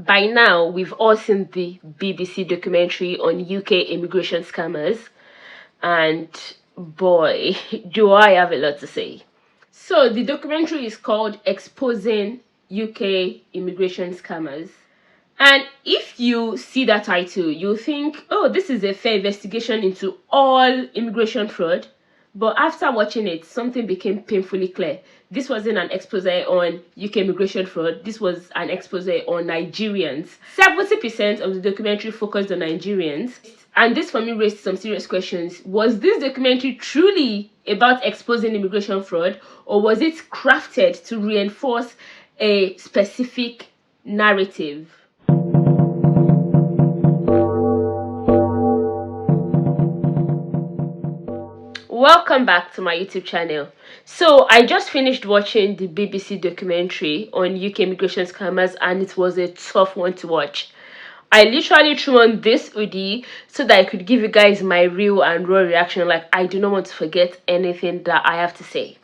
By now, we've all seen the BBC documentary on UK immigration scammers, and boy, do I have a lot to say. So, the documentary is called Exposing UK Immigration Scammers. And if you see that title, you'll think, oh, this is a fair investigation into all immigration fraud. But after watching it, something became painfully clear. This wasn't an expose on UK immigration fraud. This was an expose on Nigerians. 70% of the documentary focused on Nigerians. And this for me raised some serious questions. Was this documentary truly about exposing immigration fraud, or was it crafted to reinforce a specific narrative? Welcome back to my YouTube channel. So I just finished watching the BBC documentary on UK immigration scammers, and it was a tough one to watch. I literally threw on this hoodie so that I could give you guys my real and raw reaction. Like, I do not want to forget anything that I have to say.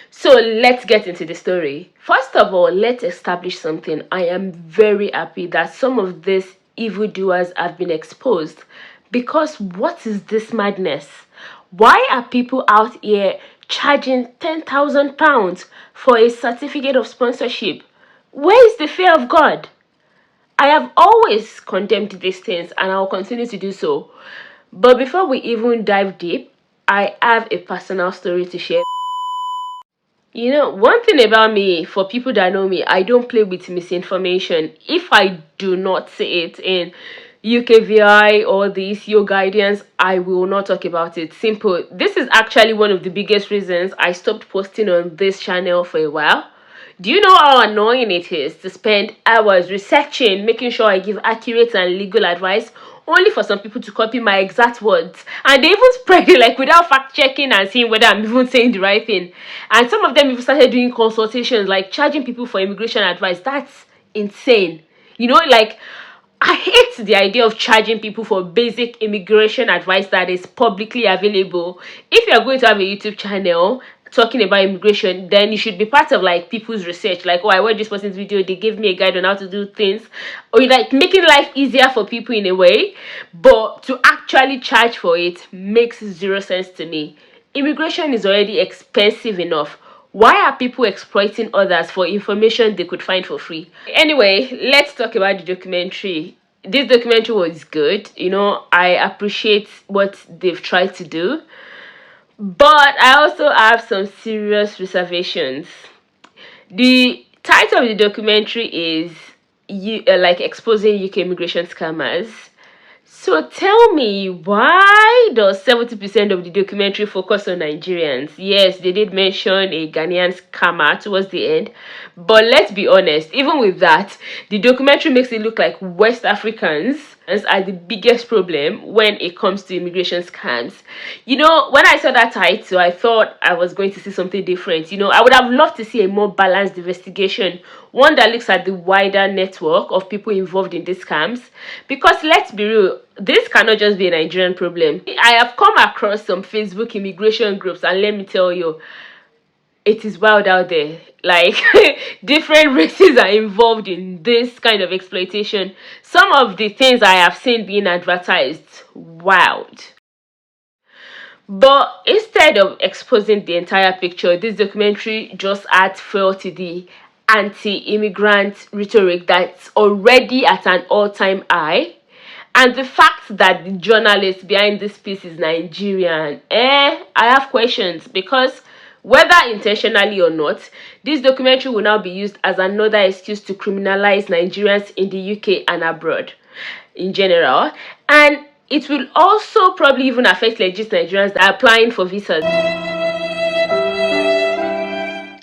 So let's get into the story. First of all, let's establish something. I am very happy that some of these evildoers have been exposed, because what is this madness? Why are people out here charging £10,000 for a certificate of sponsorship? Where is the fear of God? I have always condemned these things, and I will continue to do so. But before we even dive deep, I have a personal story to share. You know, one thing about me, for people that know me, I don't play with misinformation. If I do not see it in UKVI or the ECO guidance, I will not talk about it. Simple. This is actually one of the biggest reasons I stopped posting on this channel for a while. Do you know how annoying it is to spend hours researching, making sure I give accurate and legal advice, only for some people to copy my exact words, and they even spread it like without fact checking and seeing whether I'm even saying the right thing? And some of them even started doing consultations, like charging people for immigration advice. That's insane. You know, like, I hate the idea of charging people for basic immigration advice that is publicly available. If you're going to have a YouTube channel talking about immigration, then you should be part of like people's research. Like, oh, I watched this person's video, they gave me a guide on how to do things, or like making life easier for people in a way. But to actually charge for it makes zero sense to me. Immigration is already expensive enough. Why are people exploiting others for information they could find for free? Anyway, let's talk about the documentary. This documentary was good. You know, I appreciate what they've tried to do, but I also have some serious reservations. The title of the documentary is like exposing UK immigration scammers. So tell me, why does 70% of the documentary focus on Nigerians? Yes, they did mention a Ghanaian scammer towards the end, but let's be honest, even with that, the documentary makes it look like West Africans are the biggest problem when it comes to immigration scams. You know, when I saw that title, I thought I was going to see something different. You know, I would have loved to see a more balanced investigation, one that looks at the wider network of people involved in these scams. Because let's be real, this cannot just be a Nigerian problem. I have come across some Facebook immigration groups, and let me tell you, it is wild out there. Like, different races are involved in this kind of exploitation. Some of the things I have seen being advertised, wild. But instead of exposing the entire picture, this documentary just adds fuel to the anti-immigrant rhetoric that's already at an all-time high. And the fact that the journalist behind this piece is Nigerian, I have questions, because whether intentionally or not, this documentary will now be used as another excuse to criminalize Nigerians in the UK and abroad in general. And it will also probably even affect legit Nigerians that are applying for visas.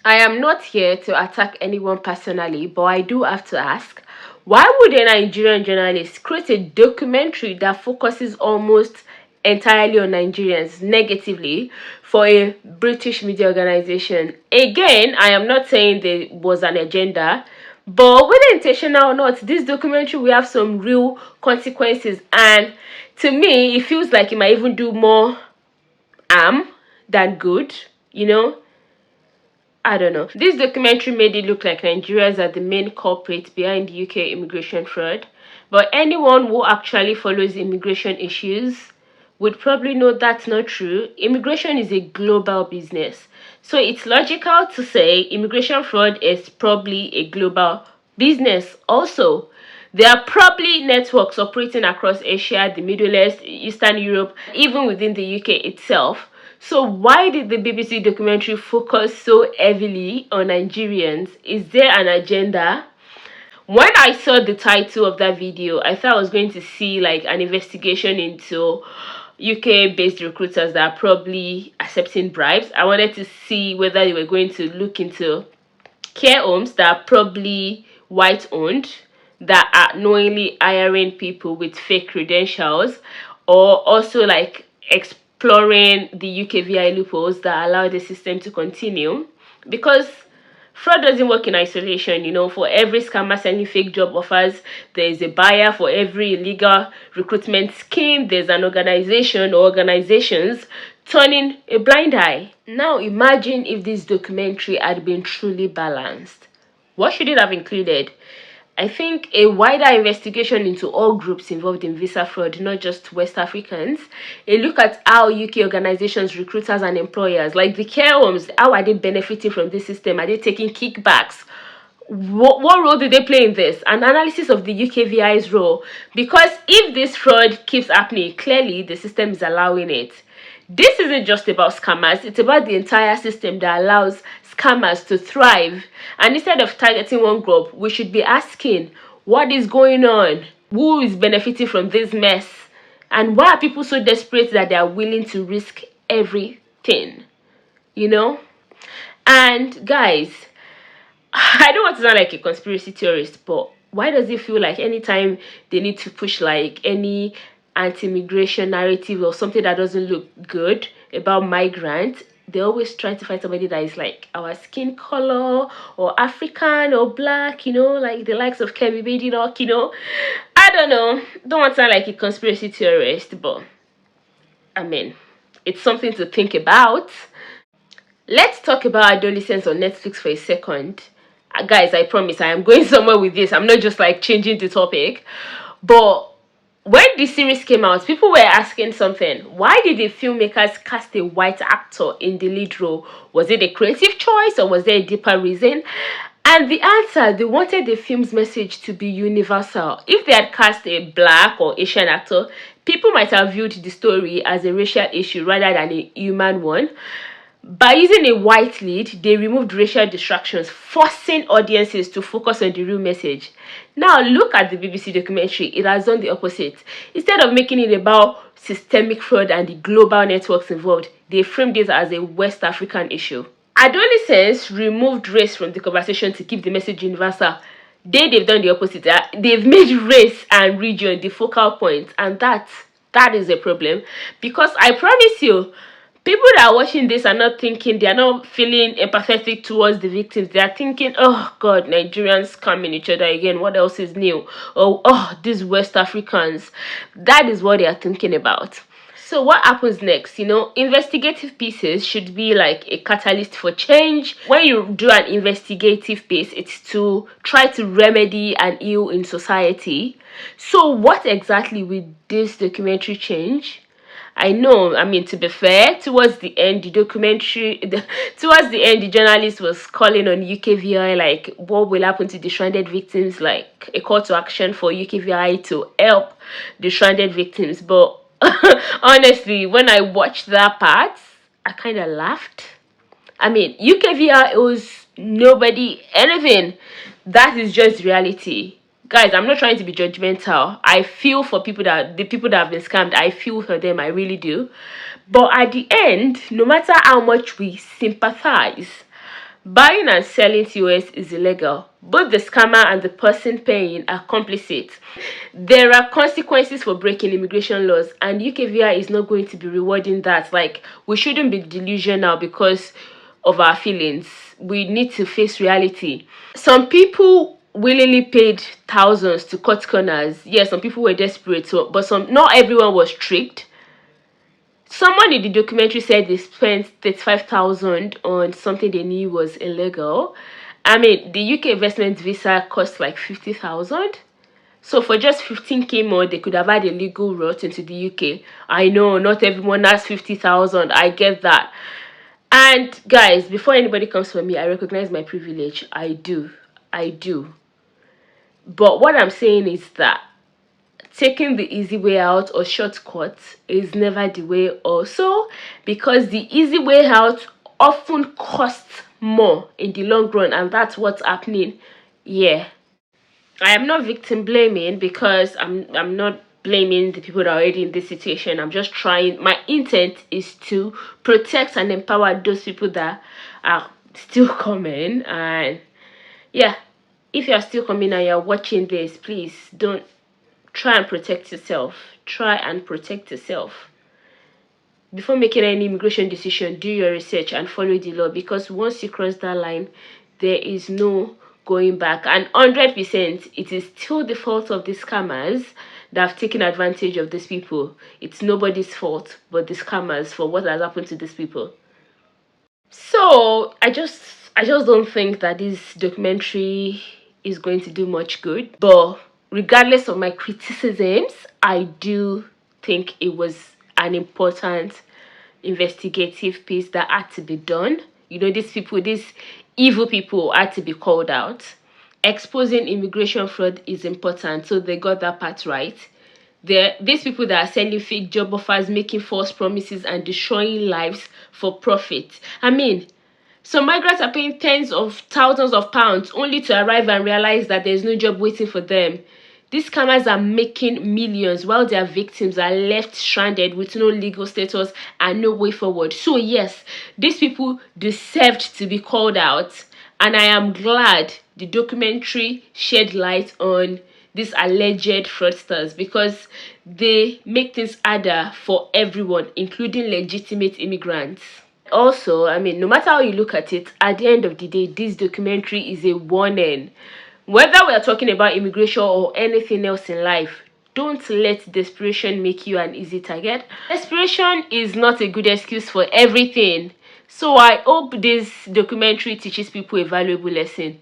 I am not here to attack anyone personally, but I do have to ask, why would a Nigerian journalist create a documentary that focuses almost entirely on Nigerians negatively for a British media organization? Again, I am not saying there was an agenda, but whether intentional or not, this documentary will have some real consequences, and to me, it feels like it might even do more harm than good, you know. I don't know. This documentary made it look like Nigerians are the main culprit behind UK immigration fraud. But anyone who actually follows immigration issues would probably know that's not true. Immigration is a global business. So it's logical to say immigration fraud is probably a global business also. There are probably networks operating across Asia, the Middle East, Eastern Europe, even within the UK itself. So why did the BBC documentary focus so heavily on Nigerians? Is there an agenda? When I saw the title of that video, I thought I was going to see like an investigation into UK-based recruiters that are probably accepting bribes. I wanted to see whether they were going to look into care homes that are probably white-owned, that are knowingly hiring people with fake credentials, or also like exploring the UKVI loopholes that allow the system to continue. Because fraud doesn't work in isolation, you know. For every scammer selling fake job offers, there is a buyer. For every illegal recruitment scheme, there's an organization or organizations turning a blind eye. Now imagine if this documentary had been truly balanced. What should it have included? I think a wider investigation into all groups involved in visa fraud, not just West Africans. A look at how UK organizations, recruiters and employers, like the care homes, how are they benefiting from this system? Are they taking kickbacks? What role do they play in this? An analysis of the UKVI's role. Because if this fraud keeps happening, clearly the system is allowing it. This isn't just about scammers, it's about the entire system that allows scammers to thrive. And instead of targeting one group, we should be asking, what is going on? Who is benefiting from this mess? And why are people so desperate that they are willing to risk everything? You know? And guys, I don't want to sound like a conspiracy theorist, but why does it feel like anytime they need to push like any anti-immigration narrative or something that doesn't look good about migrants, they always try to find somebody that is like our skin color or African or black, you know, like the likes of Kemi Badenoch, you know. I don't want to sound like a conspiracy theorist, but I mean, it's something to think about. Let's talk about adolescents on Netflix for a second. Guys, I promise I am going somewhere with this. I'm not just like changing the topic. But when the series came out, people were asking something. Why did the filmmakers cast a white actor in the lead role? Was it a creative choice or was there a deeper reason? And the answer, they wanted the film's message to be universal. If they had cast a black or Asian actor, people might have viewed the story as a racial issue rather than a human one. By using a white lead, they removed racial distractions, forcing audiences to focus on the real message. Now, look at the BBC documentary. It has done the opposite. Instead of making it about systemic fraud and the global networks involved, they framed it as a West African issue. Adolescents removed race from the conversation to keep the message universal. They've done the opposite. They've made race and region the focal point, and that is a problem. Because I promise you, people that are watching this are not thinking, they are not feeling empathetic towards the victims. They are thinking, oh God, Nigerians scamming each other again. What else is new? Oh, these West Africans. That is what they are thinking about. So what happens next? You know, investigative pieces should be like a catalyst for change. When you do an investigative piece, it's to try to remedy an ill in society. So what exactly will this documentary change? I know, I mean, to be fair, towards the end, the journalist was calling on UKVI, like, what will happen to the stranded victims, like, a call to action for UKVI to help the stranded victims. But honestly, when I watched that part, I kind of laughed. I mean, UKVI owes nobody anything. That is just reality. Guys, I'm not trying to be judgmental. I feel for the people that have been scammed. I feel for them, I really do. But at the end, no matter how much we sympathize, buying and selling TOS is illegal. Both the scammer and the person paying are complicit. There are consequences for breaking immigration laws, and UKVI is not going to be rewarding that. Like, we shouldn't be delusional because of our feelings. We need to face reality. Some people willingly paid thousands to cut corners. Yes, some people were desperate, but not everyone was tricked. Someone in the documentary said they spent 35,000 on something they knew was illegal. I mean, the UK investment visa cost like 50,000. So for just 15k more, they could have had a legal route into the UK. I know not everyone has 50,000. I get that. And guys, before anybody comes for me, I recognize my privilege. I do. I do. But what I'm saying is that taking the easy way out or shortcut is never the way also, because the easy way out often costs more in the long run, and that's what's happening. Yeah, I am not victim blaming, because I'm not blaming the people that are already in this situation. I'm just trying, my intent is to protect and empower those people that are still coming. And yeah, if you're still coming and you're watching this, please don't try and protect yourself. Try and protect yourself. Before making any immigration decision, do your research and follow the law, because once you cross that line, there is no going back. And 100%, it is still the fault of the scammers that have taken advantage of these people. It's nobody's fault but the scammers for what has happened to these people. So I just don't think that this documentary is going to do much good. But regardless of my criticisms, I do think it was an important investigative piece that had to be done. You know, these people, these evil people, had to be called out. Exposing immigration fraud is important, so they got that part right. These people that are sending fake job offers, making false promises, and destroying lives for profit. I mean, some migrants are paying tens of thousands of pounds only to arrive and realize that there's no job waiting for them. These scammers are making millions while their victims are left stranded with no legal status and no way forward. So yes, these people deserved to be called out, and I am glad the documentary shed light on these alleged fraudsters, because they make things harder for everyone, including legitimate immigrants. Also, I mean, no matter how you look at it, at the end of the day, this documentary is a warning. Whether we are talking about immigration or anything else in life, don't let desperation make you an easy target. Desperation is not a good excuse for everything. So I hope this documentary teaches people a valuable lesson.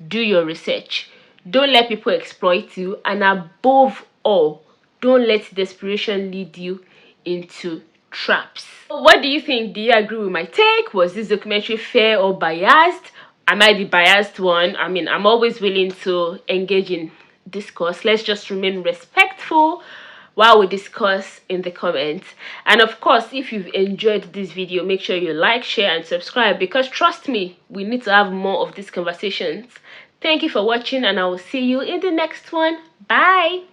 Do your research. Don't let people exploit you, and above all, don't let desperation lead you into traps. What do you think? Do you agree with my take? Was this documentary fair or biased? Am I the biased one? I mean, I'm always willing to engage in discourse. Let's just remain respectful while we discuss in the comments. And of course, if you've enjoyed this video, make sure you like, share, and subscribe, because trust me, we need to have more of these conversations. Thank you for watching, and I will see you in the next one. Bye.